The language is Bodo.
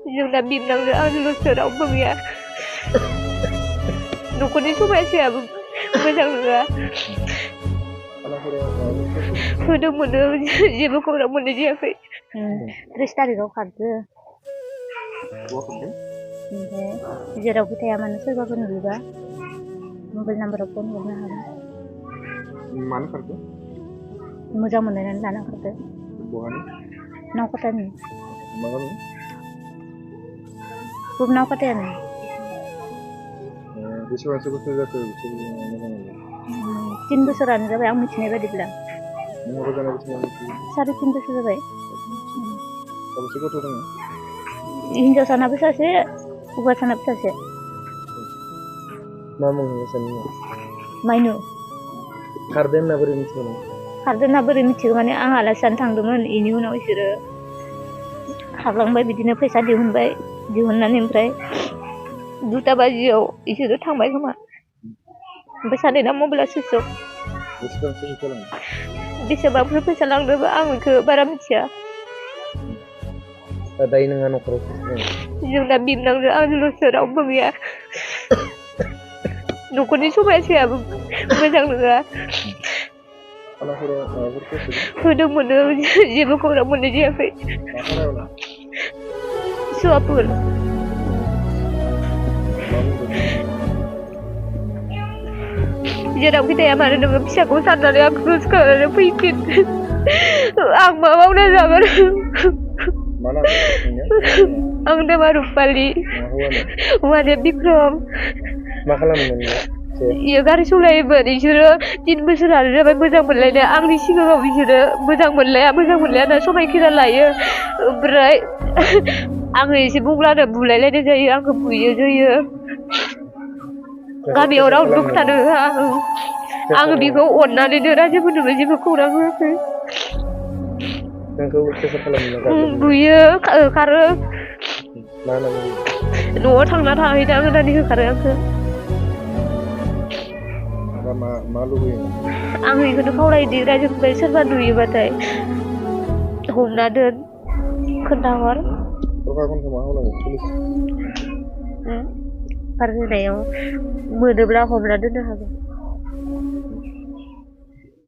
जोंना बिबनांजों आंजोंल'सो रावबो गैया। न'खरनि समायसायाबो मोजां नङा। होदोंमोन जेबो खौरां मोननाय जायाखै। 30 तारिखाव खारदो। ओमफ्राय जेरावबो थाया मानो सोरबाफोर नुयोबा मबाइल नाम्बाराव फन हरनो हागोन। मानो खारखो? मोजां मोनलायनानै लाना खारदो। बहानि? नावकाटानि। मा गामि? नावकाटायानो। बेसेबांसो बोसोर जाखो बिसोर मोजां मोनलाय? 3 बोसोरानो जाबाय आं मिथिनाय बायदिब्ला। नों हाबा जानाय बेसेबां मिथियो? 3.5 बोसोर जाबाय। साबेसे गथ' दङ? हिनजावसानाबो सासे हौवासानाबो सासे। मा मुं हौवासानि मुङा? माइनु। खारदों होनना बोरै मिथिगौ नों? खारदों होनना बोरै मिथिगौ माने आं आलासि जानो थांदोंमोन बेनि उनाव बिसोरो खारलांबाय बिदिनो फैसा दिहुनबाय दिहुननानै ओमफ्राय 2टा बाजियाव बिसोरो थांबाय खोमा। ओमफ्राय सानैना मबाइला सुइस अफ। बेसेबांसो फैसा लांदों? बेसेबांफोर फैसा लांदोंबो आं बेखौ बारा मिथिया। दायो नोंहा न'खराव सोर दङ? जोंना बिबनांजों आंजोंल'सो रावबो गैया। न'खरनि समायसायाबो मोजां नङा। खानाफोराव माबाफोर खैफोद? होदोंमोन जेबो खौरां मोननाय जायाखै। मा खानायाव ना? सुवाफोर। मा बुंदों? जेरावखि थाया मानो नोङो फिसाखौ साननानै आंखौ गोसोखांनानै फैफिन। आं मा मावना जागोन? मा नाम नोंनिया? आं नामा रुपालि। हौवानिया बिक्रम। मा खालामोमोन इयो? इयो गारि सालायोमोन। बिसोरो 3 बोसोरानो जाबाय मोजां मोनलायनाय। आंनि सिगाङाव बिसोरो मोजां मोनलाया होनना समायखेरा लायो। ओमफ्राय आङो एसे बुंब्लानो बुलायलायनाय जायो, आंखौ बुयो जोयो। गामियाव रावनोबो खोन्थानो होआ। आङो बेखौ अननानैनो रायजोफोरनोबो जेबो खौरां होआखै। नोंखौ प्रेसार खालामनो गाग्लोबदों? बुयो, होखारो। मा होनना बुङो? न'आव थांना थाहैनां होननानै होखारो आंखौ। दा मा लुबैयो? आं बेखौनो खावलायोदि रायजोनिफ्राय सोरबा नुयोबाथाय हमना दोन, खोन्थाहर। प्रखाखनखौ मा खावलायो? पुलिस? होनायाव मोनोब्ला हमना दोननो हागोन।